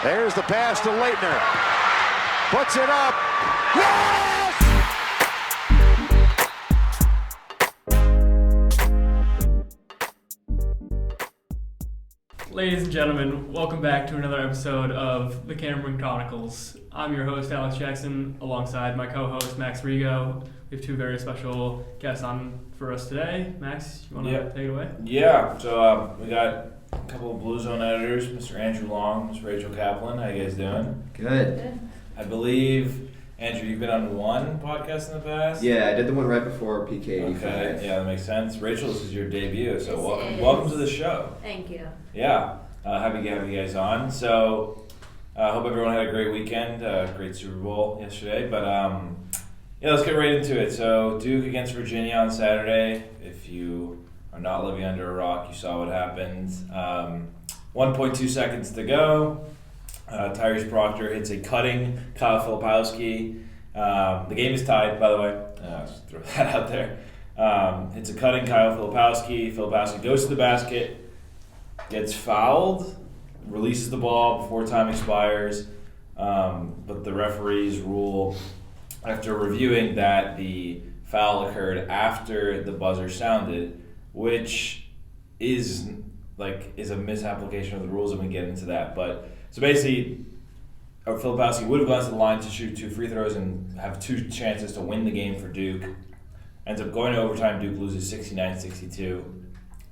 There's the pass to Leitner. Puts it up. Yes! Ladies and gentlemen, welcome back to another episode of the Cameron Chronicles. I'm your host, Alex Jackson, alongside my co-host, Max Rego. We have two very special guests on for us today. Max, you want to take it away? Yeah, so we got a couple of Blue Zone editors, Mr. Andrew Long, Ms. Rachel Kaplan. How you guys doing? Good. I believe, Andrew, you've been on one podcast in the past? Yeah, I did the one right before PK85. Okay, yeah, that makes sense. Rachel, this is your debut, so Yes, welcome to the show. Thank you. Yeah, happy to have you guys on. So, I hope everyone had a great weekend, great Super Bowl yesterday. But, yeah, let's get right into it. So, Duke against Virginia on Saturday. If you are not living under a rock, you saw what happened. 1.2 seconds to go. Tyrese Proctor hits a cutting Kyle Filipowski. The game is tied, by the way. Just throw that out there. Hits a cutting Kyle Filipowski. Filipowski goes to the basket, gets fouled, releases the ball before time expires. But the referees rule, after reviewing, that the foul occurred after the buzzer sounded, which is a misapplication of the rules, and we get into that. But so basically, Filipowski would have gone to the line to shoot 2 free throws and have 2 chances to win the game for Duke. Ends up going to overtime. Duke loses 69-62.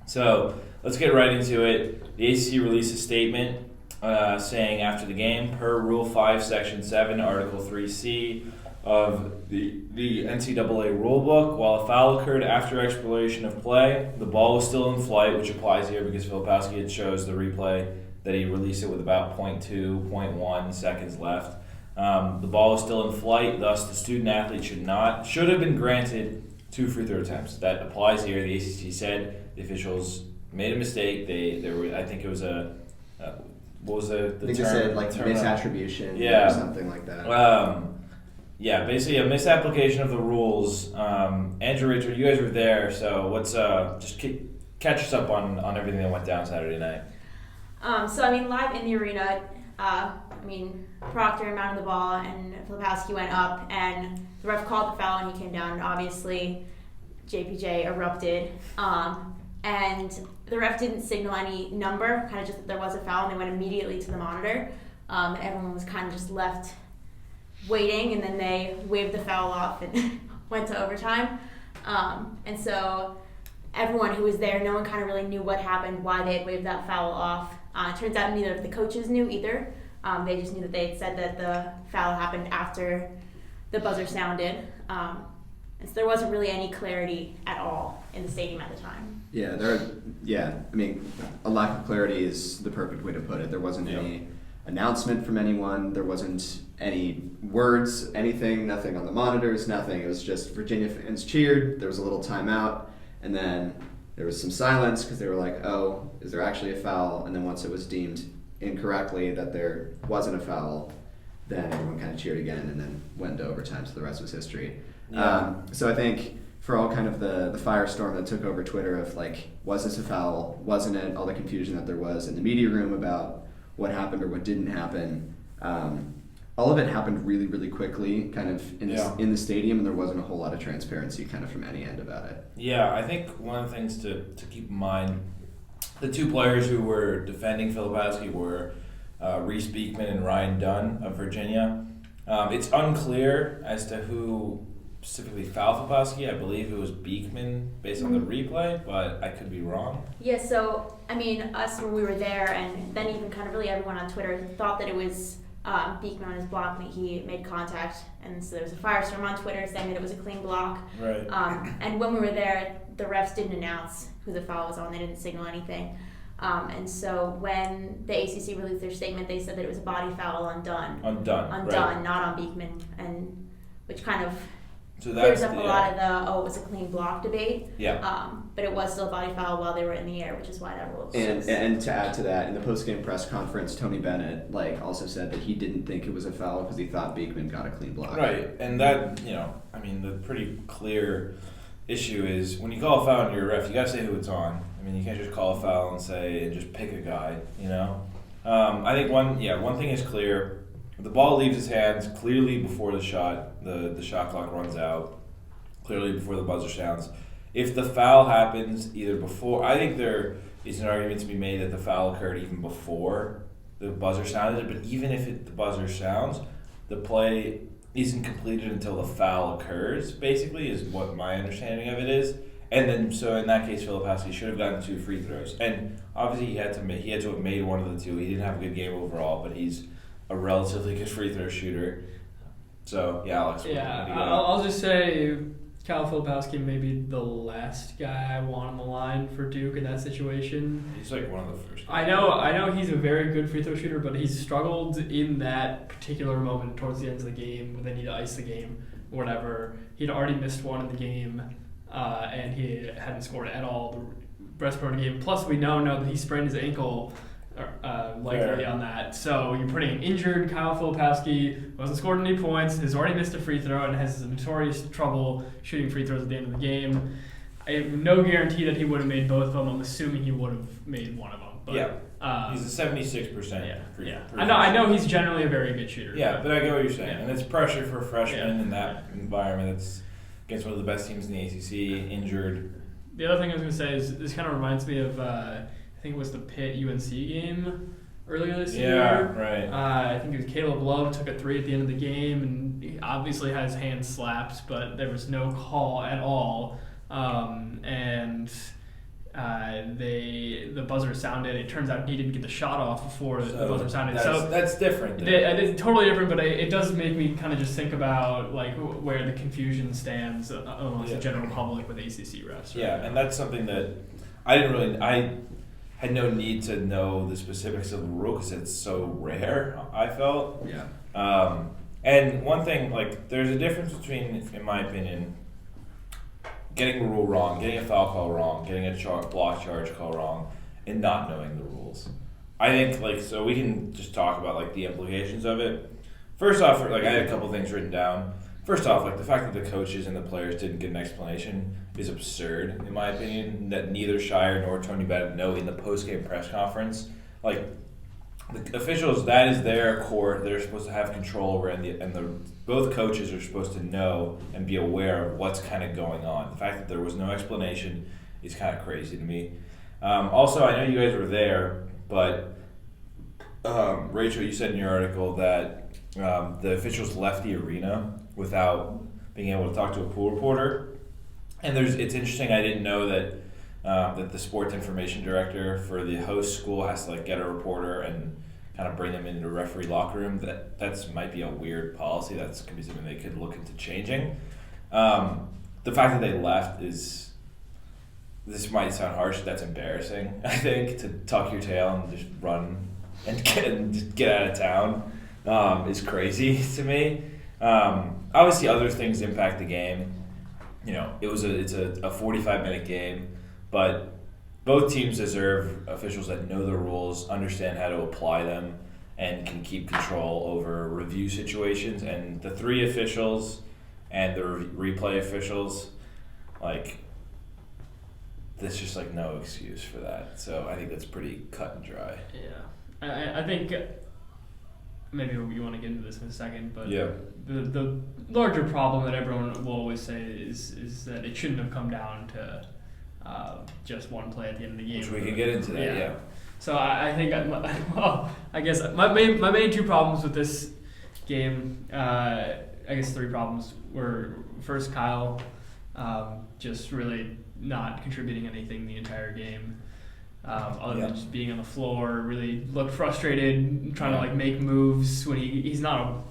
So let's get right into it. The ACC released a statement saying after the game, per Rule 5, Section 7, Article 3C of the NCAA rulebook, while a foul occurred after exploration of play, the ball was still in flight, which applies here because Filipowski had shows the replay that he released it with about 0.2, 0.1 seconds left. The ball was still in flight, thus the student athlete should have been granted 2 free throw attempts. That applies here. The ACC said the officials made a mistake. I think it was what was the term? I think they said misattribution or something like that. Yeah, basically a misapplication of the rules. Andrew, Rachel, you guys were there, so what's just catch us up on everything that went down Saturday night. Live in the arena, Proctor mounted the ball and Filipowski went up, and the ref called the foul and he came down, and obviously JPJ erupted. And the ref didn't signal any number, kind of just that there was a foul, and they went immediately to the monitor. Everyone was kind of just left waiting, and then they waved the foul off and went to overtime. And so everyone who was there, no one kind of really knew what happened, why they had waved that foul off. It turns out neither of the coaches knew either. They just knew that they had said that the foul happened after the buzzer sounded. And so there wasn't really any clarity at all in the stadium at the time. A lack of clarity is the perfect way to put it. There wasn't any announcement from anyone. There wasn't any words, anything, nothing on the monitors, nothing. It was just Virginia fans cheered. There was a little timeout, and then there was some silence because they were like, oh, is there actually a foul? And then once it was deemed incorrectly that there wasn't a foul, then everyone kind of cheered again and then went into overtime, so the rest was history. Yeah. So I think for all kind of the firestorm that took over Twitter of was this a foul, wasn't it, all the confusion that there was in the media room about what happened or what didn't happen, all of it happened really, really quickly kind of in the stadium, and there wasn't a whole lot of transparency kind of from any end about it. Yeah, I think one of the things to keep in mind, the 2 players who were defending Filipowski were Reese Beekman and Ryan Dunn of Virginia. It's unclear as to who specifically fouled Filipowski. I believe it was Beekman based on the replay, but I could be wrong. Yeah, so, us when we were there, and then even kind of really everyone on Twitter thought that it was Beekman on his block, and he made contact, and so there was a firestorm on Twitter saying that it was a clean block. Right. And when we were there, the refs didn't announce who the foul was on. They didn't signal anything. And so when the ACC released their statement, they said that it was a body foul on Dunn. On Dunn, On right. Dunn, not on Beekman, and which kind of So clears up a lot of the, it was a clean block debate. Yeah. But it was still a body foul while they were in the air, which is why that rule exists. And to add to that, in the post-game press conference, Tony Bennett also said that he didn't think it was a foul because he thought Beekman got a clean block. Right, and that, the pretty clear issue is when you call a foul and you're a ref, you gotta say who it's on. You can't just call a foul and just pick a guy, I think one thing is clear. The ball leaves his hands clearly before the shot. The shot clock runs out. Clearly before the buzzer sounds. If the foul happens either before, I think there is an argument to be made that the foul occurred even before the buzzer sounded. But even if the buzzer sounds, the play isn't completed until the foul occurs. Basically, is what my understanding of it is. And then, so in that case, Filipowski should have gotten 2 free throws. And obviously, he had to have made one of the 2. He didn't have a good game overall, but he's a relatively good free throw shooter. So yeah, Alex. Yeah, I'll just say Kyle Filipowski may be the last guy I want on the line for Duke in that situation. He's like one of the first. I know he's a very good free throw shooter, but he's struggled in that particular moment towards the end of the game when they need to ice the game or whatever. He'd already missed one in the game, and he hadn't scored at all the rest part of the game. Plus, we now know that he sprained his ankle likely on that. So you're putting an injured Kyle Filipowski, wasn't scored any points, has already missed a free throw, and has notorious trouble shooting free throws at the end of the game. I have no guarantee that he would have made both of them. I'm assuming he would have made one of them. But, he's a 76%. I know he's generally a very good shooter. Yeah, but I get what you're saying. Yeah. And it's pressure for a freshman in that environment. It's against one of the best teams in the ACC, injured. The other thing I was going to say is this kind of reminds me of I think it was the Pitt-UNC game earlier this year. Yeah, right. I think it was Caleb Love took a 3 at the end of the game, and he obviously had his hand slapped, but there was no call at all. The buzzer sounded. It turns out he didn't get the shot off before the buzzer sounded. That's different. It's totally different, but it does make me kind of just think about like where the confusion stands amongst the general public with ACC refs. Right? Yeah, and that's something that I had no need to know the specifics of the rule because it's so rare, I felt. Yeah. And one thing, like, there's a difference between, in my opinion, getting the rule wrong, getting a foul call wrong, getting a block charge call wrong, and not knowing the rules. I think, like, so we can just talk about, like, the implications of it. First off, like, I had a couple things written down. First off, like, the fact that the coaches and the players didn't get an explanation is absurd, in my opinion, that neither Scheyer nor Tony Bennett know in the post-game press conference. Like, the officials, that is their court. They're supposed to have control over it, and both coaches are supposed to know and be aware of what's kind of going on. The fact that there was no explanation is kind of crazy to me. Also, I know you guys were there, but Rachel, you said in your article that the officials left the arena without being able to talk to a pool reporter. And it's interesting, I didn't know that that the sports information director for the host school has to like get a reporter and kind of bring them into the referee locker room. That's might be a weird policy. That's could be something they could look into changing. The fact that they left is, this might sound harsh, that's embarrassing, I think, to tuck your tail and just run and get out of town is crazy to me. Obviously other things impact the game. You know, it's a 45-minute game, but both teams deserve officials that know the rules, understand how to apply them, and can keep control over review situations. And the 3 officials and the replay officials, like, there's just like no excuse for that. So I think that's pretty cut and dry. Yeah, I think maybe you want to get into this in a second, but yeah. The larger problem that everyone will always say is that it shouldn't have come down to just one play at the end of the game. Which we can get into that, yeah. So I think, I guess my main 2 problems with this game, I guess 3 problems, were first Kyle just really not contributing anything the entire game. Other than just being on the floor, really looked frustrated, trying to like make moves when he's not a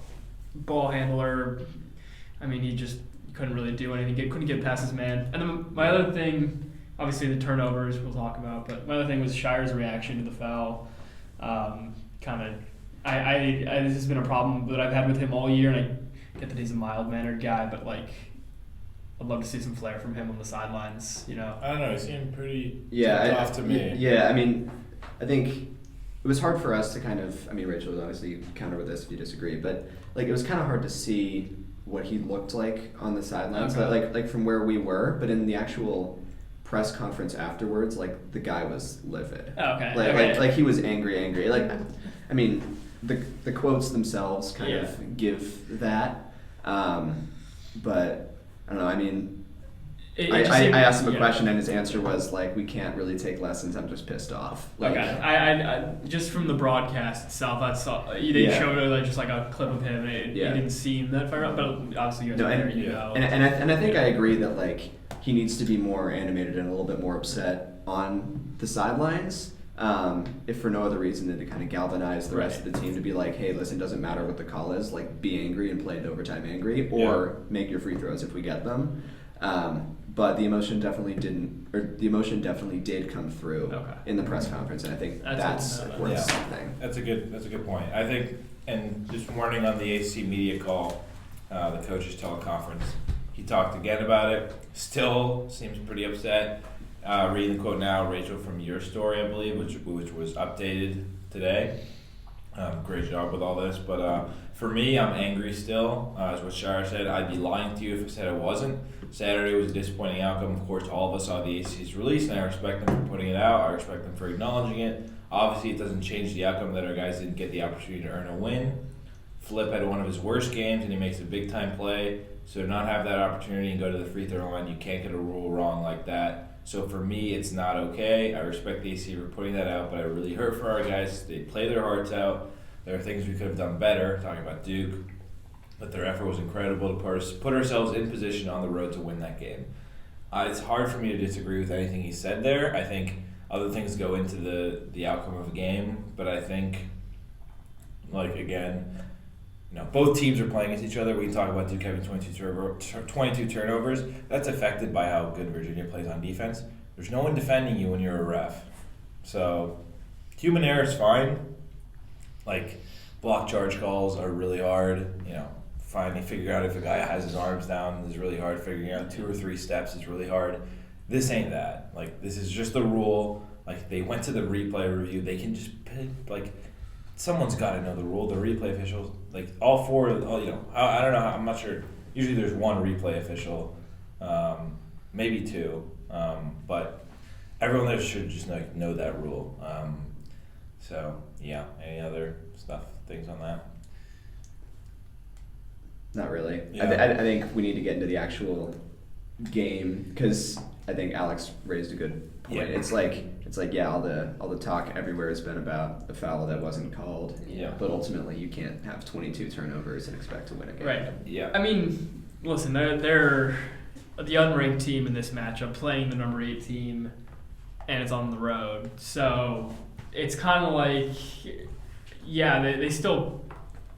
ball handler. I mean, he just couldn't really do anything. Couldn't get past his man. And then my other thing, obviously the turnovers we'll talk about, but my other thing was Scheyer's reaction to the foul. This has been a problem that I've had with him all year, and I get that he's a mild-mannered guy, but like, I'd love to see some flair from him on the sidelines, you know. I don't know, he seemed pretty off to me. Yeah, I mean, I think it was hard for us to kind of, I mean, Rachel would obviously counter with this if you disagree, but like it was kind of hard to see what he looked like on the sidelines, okay. like from where we were, but in the actual press conference afterwards, like the guy was livid. Okay. Like he was angry. Like I mean, the quotes themselves kind of give that, but I don't know. I mean, I asked him a question and his answer was like, we can't really take lessons. I'm just pissed off. Like, okay. I just from the broadcast itself, they showed just like a clip of him, and it didn't seem that fired up. But obviously, you guys know. And I think I agree that like he needs to be more animated and a little bit more upset on the sidelines. If for no other reason than to kind of galvanize the rest of the team to be like, hey, listen, doesn't matter what the call is. Like, be angry and play the overtime angry, or make your free throws if we get them. But the emotion definitely did come through in the press conference, and I think that's worth something. That's a good point. I think, and just warning on the AC media call, the coach's teleconference, he talked again about it. Still seems pretty upset. Reading the quote now, Rachel, from your story, I believe, which was updated today. Great job with all this, but for me, I'm angry still. As what Scheyer said, I'd be lying to you if I said I wasn't. Saturday was a disappointing outcome. Of course, all of us saw the AC's release, and I respect them for putting it out. I respect them for acknowledging it. Obviously, it doesn't change the outcome that our guys didn't get the opportunity to earn a win. Flip had one of his worst games, and he makes a big-time play. So to not have that opportunity and go to the free throw line, you can't get a rule wrong like that. So for me, it's not okay. I respect the AC for putting that out, but I really hurt for our guys. They play their hearts out. There are things we could have done better, talking about Duke, but their effort was incredible to put ourselves in position on the road to win that game. It's hard for me to disagree with anything he said there. I think other things go into the outcome of a game, but I think, like, again, both teams are playing against each other. We talk about Duke having 22 turnovers. That's affected by how good Virginia plays on defense. There's no one defending you when you're a ref. So human error is fine. Like, block charge calls are really hard. Figuring out if a guy has his arms down is really hard. Figuring out 2 or 3 steps is really hard. This ain't that. Like, this is just the rule. Like, they went to the replay review. They can just pick, like, someone's got to know the rule. The replay officials, like, all 4, I don't know. I'm not sure. Usually there's 1 replay official, maybe 2. But everyone there should just know that rule. Any other things on that? Not really. Yeah. I think we need to get into the actual game because I think Alex raised a good point. Yeah. It's like all the talk everywhere has been about the foul that wasn't called. Yeah. But ultimately, you can't have 22 turnovers and expect to win a game. Right. Yeah. I mean, listen, they're the unranked team in this matchup playing the number 8 team, and it's on the road. So it's kind of like, they still.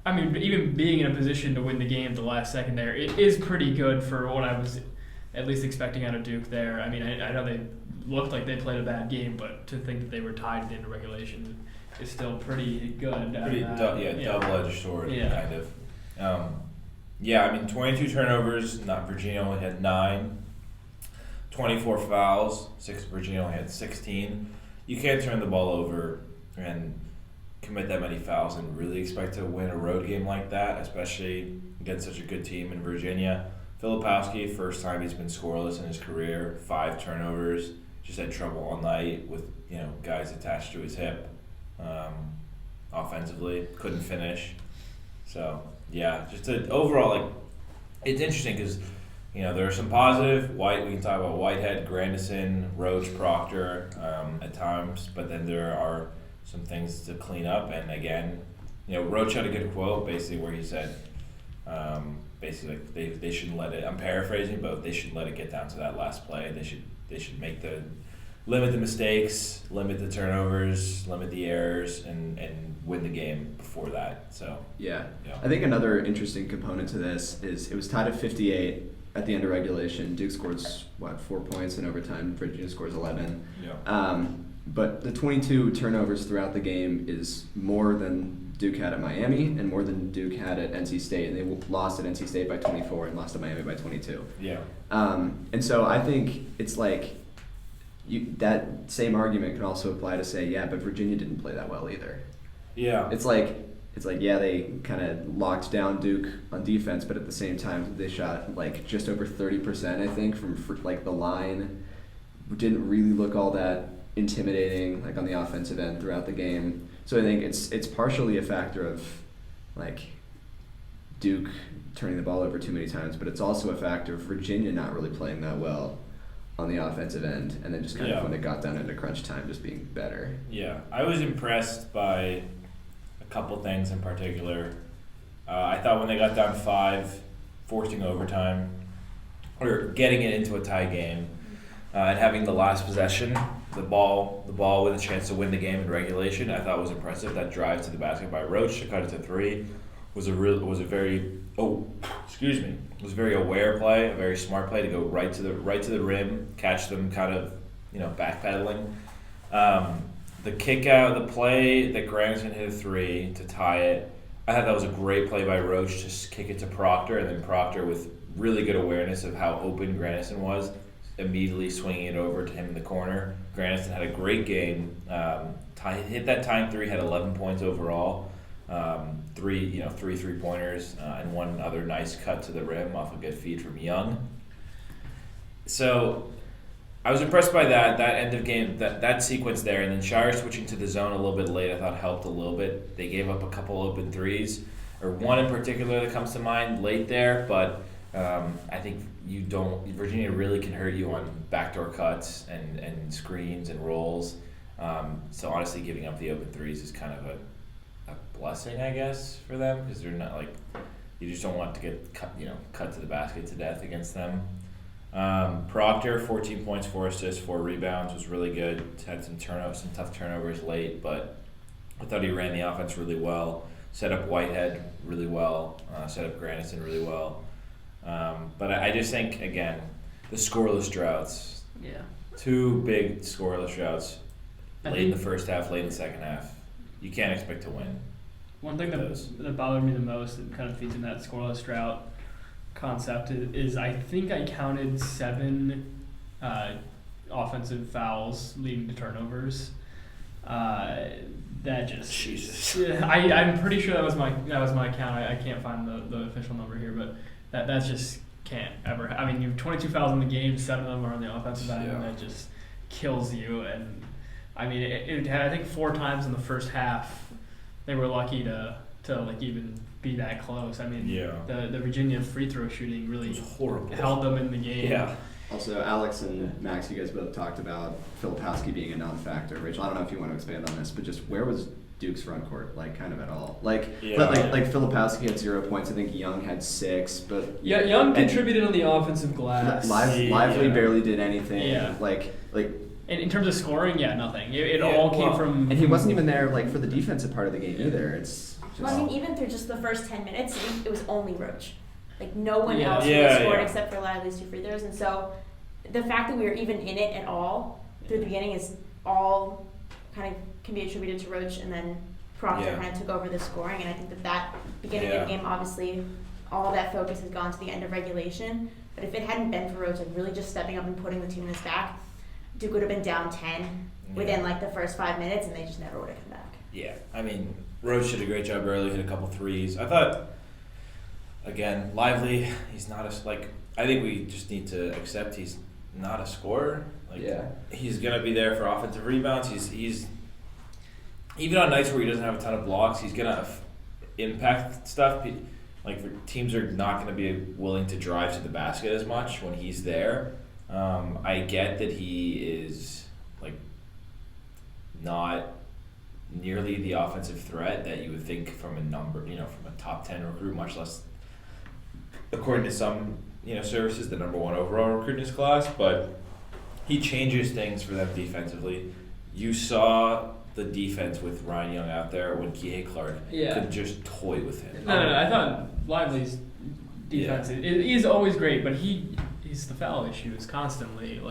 I mean, even being in a position to win the game at the last second there, it is pretty good for what I was at least expecting out of Duke there. I mean, I know they looked like they played a bad game, but to think that they were tied at the end of regulation is still pretty good. Double-edged sword, kind of. I mean, 22 turnovers. Virginia only had 9. 24 fouls. Virginia only had 16. You can't turn the ball over and commit that many fouls and really expect to win a road game like that, especially against such a good team in Virginia. Filipowski, first time he's been scoreless in his career, 5 turnovers, just had trouble all night with guys attached to his hip. Offensively, couldn't finish. So just overall, it's interesting because there are some positive. We can talk about Whitehead, Grandison, Roach, Proctor at times, but then there are some things to clean up. And again, Roach had a good quote basically where he said, they shouldn't let it. I'm paraphrasing, but they shouldn't let it get down to that last play. They should limit the mistakes, limit the turnovers, limit the errors, and win the game before that. So I think another interesting component to this is it was tied at 58 at the end of regulation. Duke scores 4 points in overtime. Virginia scores 11. But the 22 turnovers throughout the game is more than Duke had at Miami and more than Duke had at NC State. And they lost at NC State by 24 and lost to Miami by 22. Yeah. And so I think it's like that same argument can also apply to say, but Virginia didn't play that well either. Yeah. It's like they kind of locked down Duke on defense, but at the same time they shot just over 30%, I think, from the line. Didn't really look all that intimidating on the offensive end throughout the game. So I think it's partially a factor of like Duke turning the ball over too many times, but it's also a factor of Virginia not really playing that well on the offensive end, and then just kind of when it got down into crunch time, just being better. Yeah, I was impressed by a couple things in particular. I thought when they got down 5, forcing overtime, or getting it into a tie game, and having the last possession, the ball with a chance to win the game in regulation, I thought was impressive. That drive to the basket by Roach to cut it to 3 was a very aware play, a very smart play to go right to the rim, catch them kind of backpedaling. The kick out, the play that Granison hit a 3 to tie it, I thought that was a great play by Roach to kick it to Proctor, and then Proctor with really good awareness of how open Granison was, immediately swinging it over to him in the corner. Granison had a great game. Hit that tying 3, had 11 points overall. 3 3-pointers, and one other nice cut to the rim off a good feed from Young. So I was impressed by that end of game, that sequence there, and then Scheyer switching to the zone a little bit late I thought helped a little bit. They gave up a couple open threes, or one in particular that comes to mind late there, but I think Virginia really can hurt you on backdoor cuts and screens and rolls. So honestly, giving up the open threes is kind of a blessing, I guess, for them, because they're not like, you just don't want to get cut to the basket to death against them. Proctor, 14 points, 4 assists, 4 rebounds, was really good. Had some tough turnovers late, but I thought he ran the offense really well. Set up Whitehead really well. Set up Granison really well. But I just think, again, the scoreless droughts. Yeah. 2 big scoreless droughts, late in the first half, late in the second half. You can't expect to win. One thing that bothered me the most, and kind of feeds in that scoreless drought concept, is I think I counted 7 offensive fouls leading to turnovers. That just Jesus. I'm pretty sure that was my count. I can't find the official number here, but that just can't ever. I mean, you have 22 fouls in the game, 7 of them are on the offensive end, and that just kills you. And I mean, it had, I think, 4 times in the first half they were lucky to like even be that close. I mean, the Virginia free throw shooting really held them in the game. Yeah. Also, Alex and Max, you guys both talked about Filipowski being a non-factor. Rachel, I don't know if you want to expand on this, but just where was Duke's front court, like, kind of at all? Like Filipowski had 0 points. I think Young had 6, but Young contributed on the offensive glass. Lively barely did anything. Yeah. Like. And in terms of scoring, nothing. It all came from. And he wasn't even there for the defensive part of the game either. It's just, well, I mean, even through just the first 10 minutes, it was only Roach. Like, no one else really scored except for Lively's 2 free throws. And so the fact that we were even in it at all through the beginning is all kind of can be attributed to Roach, and then Proctor kind of took over the scoring. And I think that beginning of the game, obviously, all of that focus has gone to the end of regulation. But if it hadn't been for Roach, really just stepping up and putting the 2 minutes back, Duke would have been down 10 within the first 5 minutes, and they just never would have come back. Yeah, I mean, Roach did a great job early, hit a couple threes. I thought, again, Lively, he's not I think we just need to accept he's not a scorer. He's going to be there for offensive rebounds. He's even on nights where he doesn't have a ton of blocks, he's going to impact stuff. Teams are not going to be willing to drive to the basket as much when he's there. I get that he is not nearly the offensive threat that you would think from from a top 10 recruit, much less, according to some services, the number 1 overall recruit in his class. But he changes things for them defensively. You saw the defense with Ryan Young out there when Kihei Clark could just toy with him. No, I thought Lively's defense is always great, but the foul issue is constantly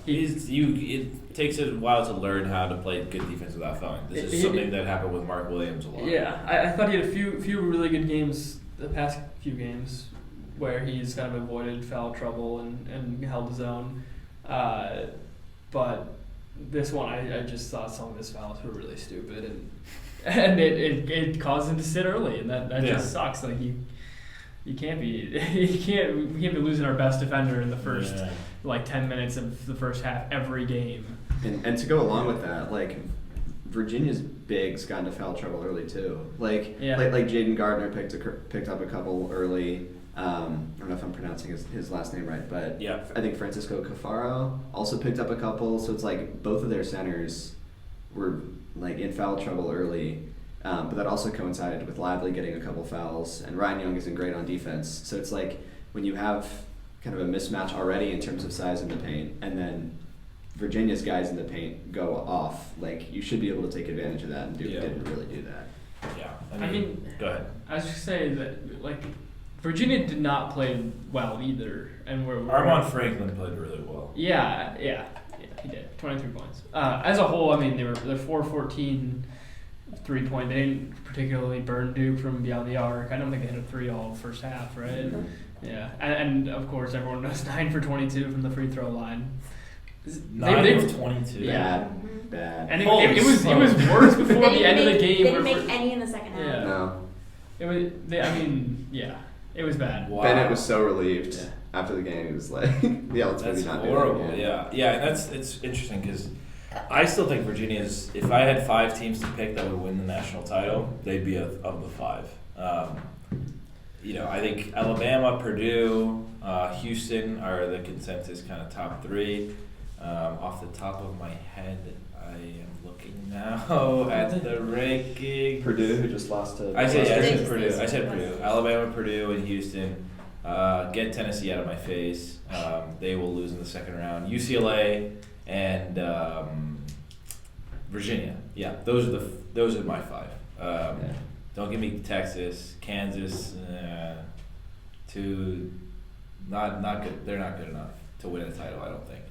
it takes a while to learn how to play good defense without fouling. This is something that happened with Mark Williams a lot. Yeah, I thought he had a few really good games, the past few games, where he's kind of avoided foul trouble and held his own. But this one, I just thought some of his fouls were really stupid, and it caused him to sit early, and that just sucks. We can't be losing our best defender in the first 10 minutes of the first half every game. And to go along with that, Virginia's bigs got into foul trouble early too. Like Yeah. like Jaden Gardner picked up a couple early. I don't know if I'm pronouncing his last name right, but Yeah. I think Francisco Cafaro also picked up a couple. So it's like both of their centers were like in foul trouble early, but that also coincided with Lively getting a couple fouls, and Ryan Young isn't great on defense. So it's like when you have kind of a mismatch already in terms of size in the paint, and then Virginia's guys in the paint go off, like you should be able to take advantage of that, and Duke didn't really do that. Yeah. I mean, go ahead. I was just saying that like Virginia did not play well either, and Armand Franklin played really well. Yeah, he did. 23 points. As a whole, I mean, they're 4-14 3-point. They didn't particularly burn Duke from beyond the arc. I don't think they hit a 3 all first half, right? Mm-hmm. Yeah, and of course everyone knows 9 for 22 from the free throw line. 9 of 22. Yeah. Bad. And it was worse before the end of the game. They didn't make any in the second half. Yeah. No. It was. It was bad. Wow. Bennett was so relieved after the game. He was like, "Yeah, let's That's maybe not horrible. do it." Yeah, and it's interesting because I still think Virginia's. If I had 5 teams to pick that would win the national title, they'd be of the 5. I think Alabama, Purdue, Houston are the consensus kind of top 3. Off the top of my head, I am looking now at the ranking. Purdue, who just lost to. I said Just Purdue. these I said two. Purdue. Alabama, Purdue, and Houston. Get Tennessee out of my face. They will lose in the second round. UCLA and Virginia. Yeah, those are my 5. Don't give me Texas, Kansas. Not good. They're not good enough to win a title, I don't think.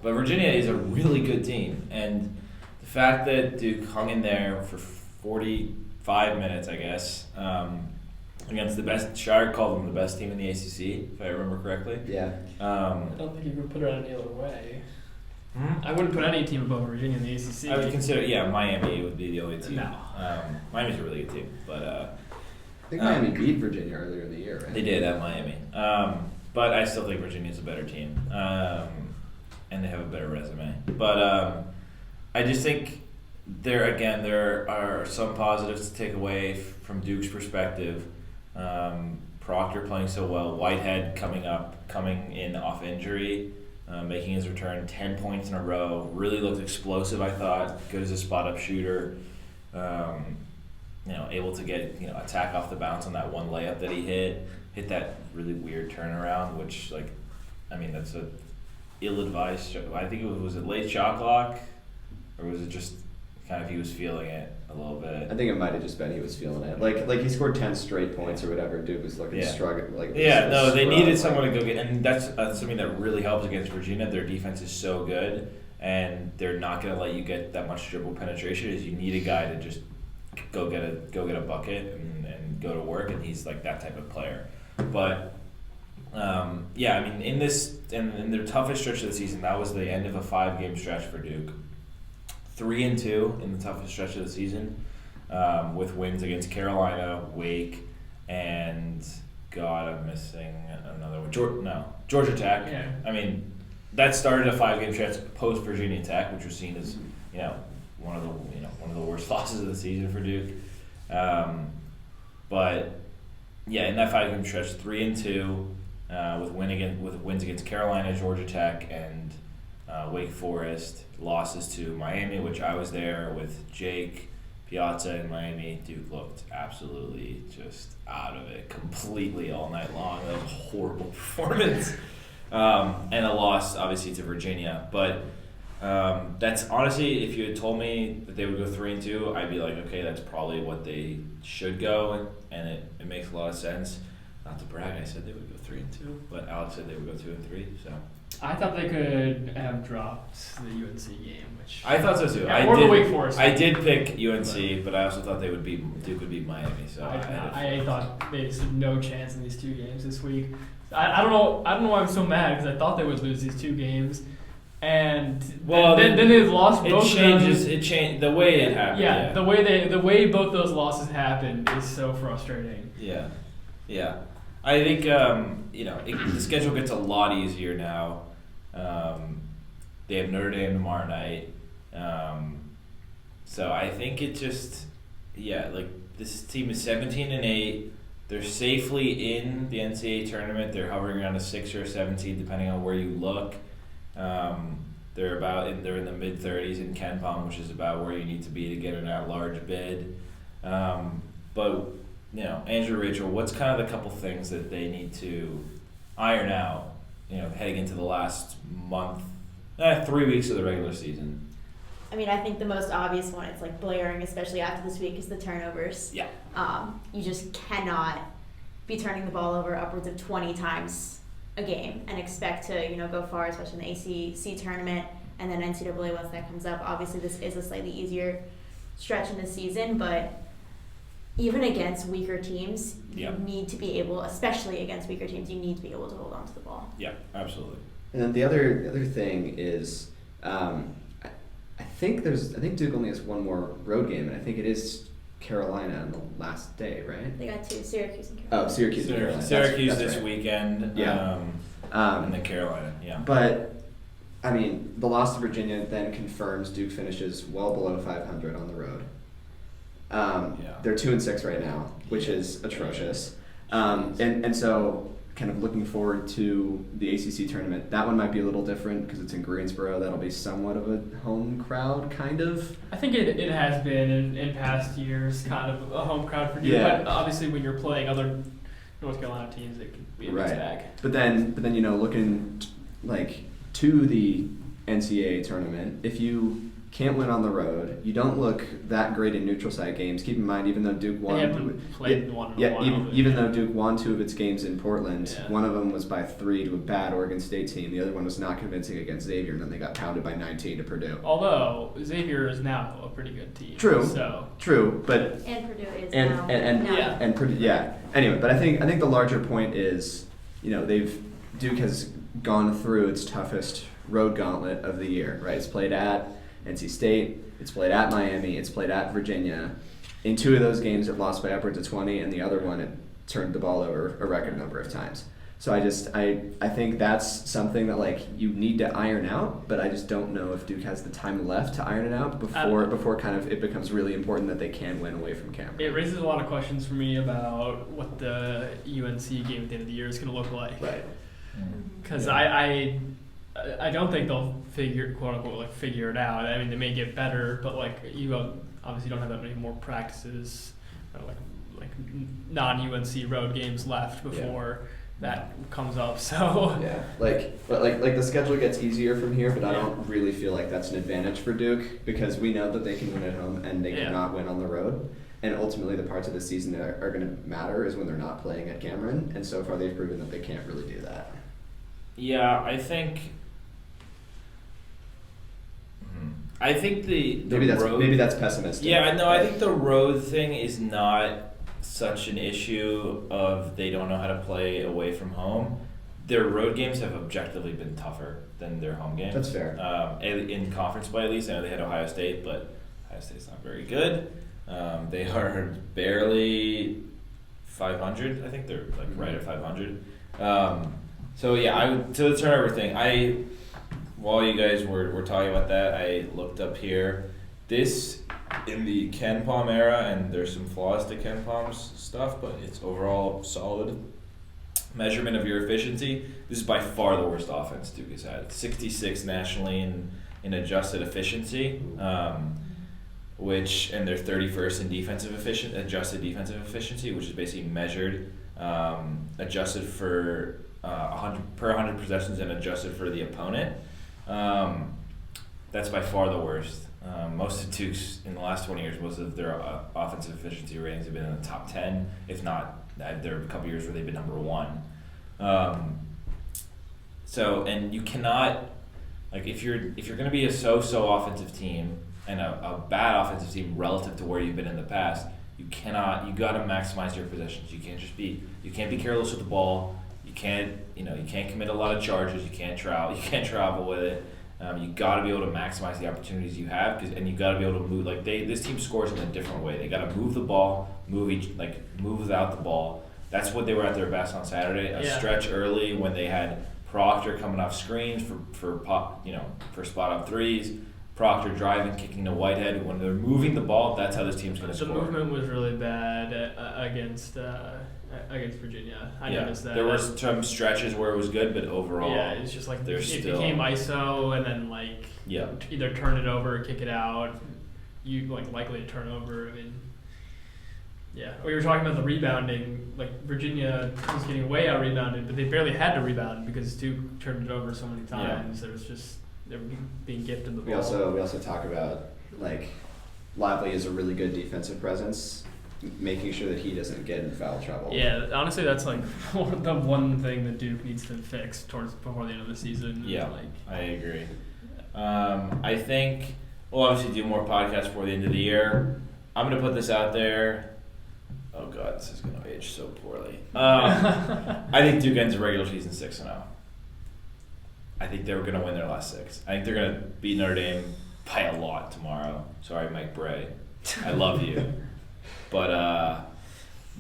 But Virginia is a really good team, and the fact that Duke hung in there for 45 minutes, I guess, against the best. Scheyer called them the best team in the ACC, if I remember correctly. Yeah. I don't think you would put it any other way. I wouldn't put any team above Virginia in the ACC. I would consider, Miami would be the only team. No. Miami's a really good team, but I think Miami beat Virginia earlier in the year, right? they did at Miami. But I still think Virginia's a better team, and they have a better resume. But I just think there are some positives to take away from Duke's perspective. Proctor playing so well, Whitehead coming in off injury, making his return, 10 points in a row. Really looked explosive, I thought. Good as a spot-up shooter. Able to get attack off the bounce on that one layup that he hit that really weird turnaround, which that's a ill-advised. I think was it late shot clock, or was it just kind of he was feeling it a little bit? I think it might have just been he was feeling it. Like he scored 10 straight points or whatever. Duke was looking struggling. They needed someone to go get, and that's something that really helps against Virginia. Their defense is so good, and they're not going to let you get that much dribble penetration. Is you need a guy to just go get a bucket and go to work, and he's like that type of player. But in their toughest stretch of the season, that was the end of a 5-game stretch for Duke. 3-2 in the toughest stretch of the season, with wins against Carolina, Wake, and I'm missing another one. Georgia Tech. Yeah. I mean, that started a 5-game stretch post Virginia Tech, which was seen as one of the worst losses of the season for Duke. In that 5-game stretch, 3-2, with wins against Carolina, Georgia Tech, and Wake Forest. Losses to Miami, which I was there with Jake Piazza in Miami. Duke looked absolutely just out of it completely all night long. That was a horrible performance. And a loss, obviously, to Virginia. But that's honestly, if you had told me that they would go 3-2, I'd be like, okay, that's probably what they should go, and it makes a lot of sense. Not to brag, I said they would go 3-2, but Alex said they would go 2-3. So I thought they could have dropped the UNC game, which I thought so too. or the Wake Forest. I did pick UNC, but I also thought Duke would beat Miami. So I thought they had no chance in these 2 games this week. I don't know why I'm so mad, because I thought they would lose these 2 games, and then they've lost both. It changed the way it happened. Yeah, the way both those losses happened is so frustrating. Yeah. I think the schedule gets a lot easier now. They have Notre Dame tomorrow night. So I think it just, like this team is 17-8. They're safely in the NCAA tournament. They're hovering around a 6 or 17, depending on where you look. They're in the mid 30s in KenPom, which is about where you need to be to get an at-large bid. But Andrew, Rachel, what's kind of the couple things that they need to iron out? Heading into the last month, 3 weeks of the regular season. I mean, I think the most obvious one, it's like blaring, especially after this week, is the turnovers. Yeah. You just cannot be turning the ball over upwards of 20 times a game and expect to, go far, especially in the ACC tournament and then NCAA once that comes up. Obviously, this is a slightly easier stretch in the season, but even against weaker teams, you need to be able, especially against weaker teams, you need to be able to hold on to the ball. Yeah, absolutely. And then the other thing is, I think Duke only has one more road game, and I think it is Carolina on the last day, right? They got 2, Syracuse and Carolina. Oh, Syracuse and Carolina. Syracuse that's this right. weekend, Yeah. and then Carolina, yeah. But, I mean, the loss to Virginia then confirms Duke finishes well below 500 on the road. They're 2-6 right now, which is atrocious. And so, kind of looking forward to the ACC tournament. That one might be a little different because it's in Greensboro. That'll be somewhat of a home crowd, kind of. I think it has been in past years kind of a home crowd for you, but obviously when you're playing other North Carolina teams, it can be a mixed bag. But then looking to the NCAA tournament, if you can't win on the road, you don't look that great in neutral site games. Keep in mind, even though Duke won, they haven't played one. Even though Duke won 2 of its games in Portland, one of them was by 3 to a bad Oregon State team. The other one was not convincing against Xavier, and then they got pounded by 19 to Purdue. Although Xavier is now a pretty good team. True, but and Purdue is now. And Purdue, Anyway, but I think the larger point is, Duke has gone through its toughest road gauntlet of the year. Right, it's played at NC State, it's played at Miami, it's played at Virginia. In 2 of those games, it lost by upwards of 20, and the other one, it turned the ball over a record number of times. So I think that's something that you need to iron out, but I just don't know if Duke has the time left to iron it out before kind of it becomes really important that they can win away from Cameron. It raises a lot of questions for me about what the UNC game at the end of the year is going to look like. Right. Because I don't think they'll quote unquote figure it out. I mean, they may get better, but you obviously don't have that many more practices, like non-UNC road games left before that comes up. So the schedule gets easier from here, but I don't really feel like that's an advantage for Duke because we know that they can win at home and they cannot win on the road. And ultimately, the parts of the season that are going to matter is when they're not playing at Cameron. And so far, they've proven that they can't really do that. Yeah, I think maybe that's pessimistic. Yeah, no, I think the road thing is not such an issue of they don't know how to play away from home. Their road games have objectively been tougher than their home games. That's fair. In conference play, at least, I know they had Ohio State, but Ohio State's not very good. They are barely 500. I think they're right at 500. So the turnover thing, while you guys were talking about that, I looked up here. This, in the KenPom era, and there's some flaws to KenPom's stuff, but it's overall solid measurement of your efficiency. This is by far the worst offense Duke has had. 66 nationally in adjusted efficiency, and they're 31st in adjusted defensive efficiency, which is basically measured, adjusted for 100 possessions and adjusted for the opponent. That's by far the worst. Most of Duke's in the last 20 years, most of their offensive efficiency ratings have been in the top 10. If not, there are a couple years where they've been number 1. And you cannot, if you're going to be a so-so offensive team and a bad offensive team relative to where you've been in the past, you got to maximize your possessions. You can't be careless with the ball. You can't commit a lot of charges. You can't travel with it. You got to be able to maximize the opportunities you have, and you got to be able to move. This team scores in a different way. They got to move the ball, move without the ball. That's what they were at their best on Saturday. A stretch early when they had Proctor coming off screens for spot up threes. Proctor driving, kicking to Whitehead. When they're moving the ball, that's how this team's going to score. The movement was really bad against Virginia. I noticed that. There were some stretches where it was good, but overall, yeah, it's just like it still became ISO, and then like either turn it over or kick it out. You likely to turn over. I mean, yeah. We were talking about the rebounding. Like Virginia was getting way out rebounded, but they barely had to rebound because Duke turned it over so many times. There was just they were being gifted the ball. We also talk about like Lively is a really good defensive presence, making sure that he doesn't get in foul trouble. Yeah, honestly, that's like the one thing that Duke needs to fix before the end of the season. Yeah, I agree. I think we'll obviously do more podcasts before the end of the year. I'm going to put this out there. Oh, God, this is going to age so poorly. I think Duke ends the regular season 6-0. I think they were going to win their last 6. I think they're going to beat Notre Dame by a lot tomorrow. Sorry, Mike Bray. I love you. But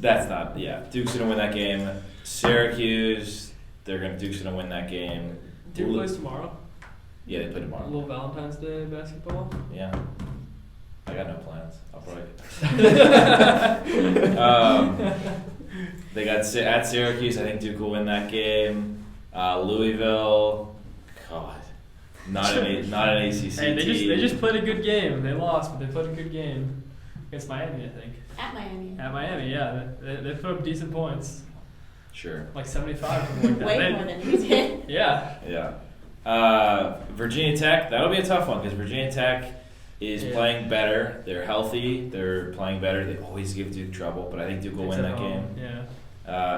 that's not, Duke's going to win that game. Syracuse, Duke's going to win that game. Duke plays tomorrow? Yeah, they play A tomorrow. little Valentine's Day basketball? Yeah. I got no plans. I'll probably. They got at Syracuse. I think Duke will win that game. Louisville, God, not an ACC Hey, they team. just played a good game. They lost, but they played a good game against Miami, I think. At Miami. At Miami, yeah. They put up decent points. Sure. Like 75, something like that. Way more than we did. Yeah. Yeah. Virginia Tech. That'll be a tough one because Virginia Tech is playing better. They're healthy. They're playing better. They always give Duke trouble, but I think Duke will win that game. Yeah.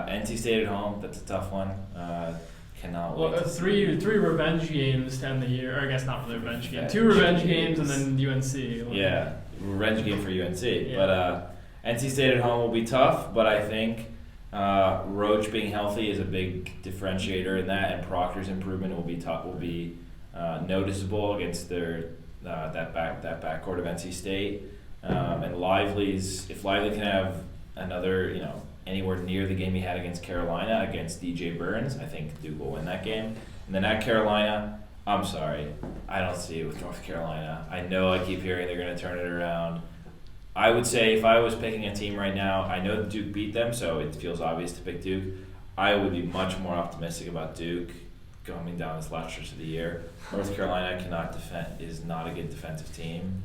NC State at home. That's a tough one. Cannot wait. Well, three revenge games to end the year. Or I guess not really revenge games. 2 revenge games and then UNC. Yeah, revenge game for UNC. Yeah. But NC State at home will be tough. But I think Roach being healthy is a big differentiator in that, and Proctor's improvement will be noticeable against their that backcourt of NC State. And if Lively can have another, anywhere near the game he had against Carolina against DJ Burns, I think Duke will win that game. And then at Carolina, I'm sorry, I don't see it with North Carolina. I know I keep hearing they're going to turn it around. I would say if I was picking a team right now, I know Duke beat them, so it feels obvious to pick Duke. I would be much more optimistic about Duke coming down this last stretch of the year. North Carolina cannot defend, is not a good defensive team.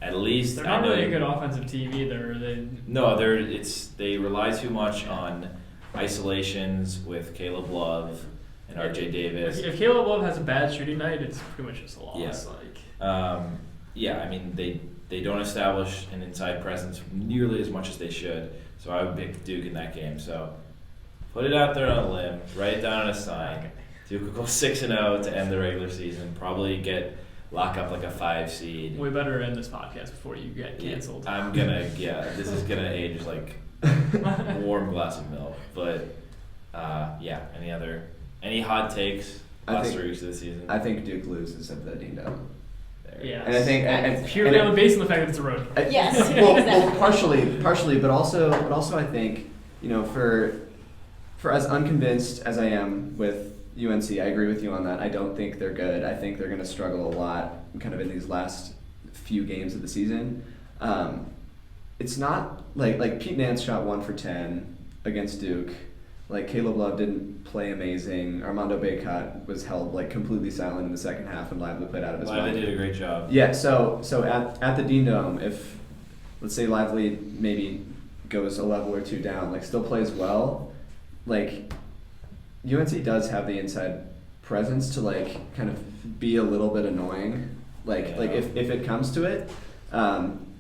At least they're not really a good offensive team either. They rely too much on isolations with Caleb Love and RJ Davis. If Caleb Love has a bad shooting night, it's pretty much just a loss. I mean they don't establish an inside presence nearly as much as they should. So I would pick Duke in that game. So put it out there on a limb, write it down on a sign. Duke will go 6-0 to end the regular season. Probably lock up like a 5 seed. We better end this podcast before you get canceled. This is gonna age like a warm glass of milk. But any hot takes last 3 weeks of the season? I think Duke loses at the Dean Dome. Yeah, and I think and purely based on the fact that it's a road. Yes. Well, partially, but also I think for as unconvinced as I am with UNC, I agree with you on that. I don't think they're good. I think they're going to struggle a lot kind of in these last few games of the season. It's not like Pete Nance shot 1 for 10 against Duke. Like Caleb Love didn't play amazing. Armando Bacot was held completely silent in the second half, and Lively played out of his mind. Lively did a great job. Yeah. So at the Dean Dome, if let's say Lively maybe goes a level or 2 down, still plays well, UNC does have the inside presence to kind of be a little bit annoying. If it comes to it,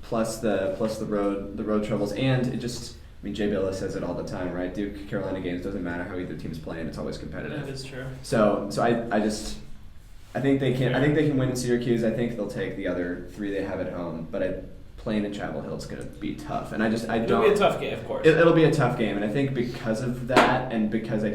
plus the road troubles, and it just. I mean, Jay Bilas says it all the time, right? Duke Carolina games doesn't matter how either team's playing; it's always competitive. That is true. So I think they can. I think they can win in Syracuse. I think they'll take the other 3 they have at home. But playing at Chapel Hill is going to be tough, and It'll be a tough game, of course. It'll be a tough game, and I think because of that, and because I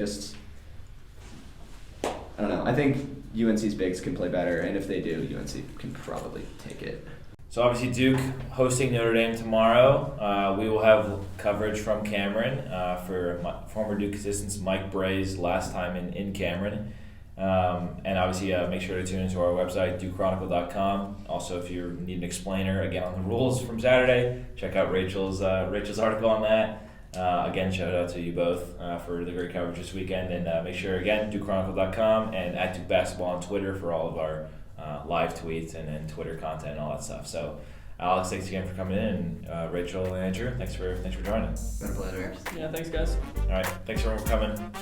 don't know. I think UNC's bigs can play better, and if they do, UNC can probably take it. So obviously Duke hosting Notre Dame tomorrow. We will have coverage from Cameron for former Duke assistant Mike Bray's last time in Cameron. And obviously, make sure to tune into our website, ducechronicle.com. Also, if you need an explainer again on the rules from Saturday, check out Rachel's article on that. Again, shout out to you both for the great coverage this weekend, and make sure again ducechronicle.com and at Duke Basketball on Twitter for all of our live tweets and Twitter content and all that stuff. So, Alex, thanks again for coming in, and Rachel and Andrew, thanks for joining. Been a pleasure. Yeah, thanks guys. All right, thanks everyone for coming.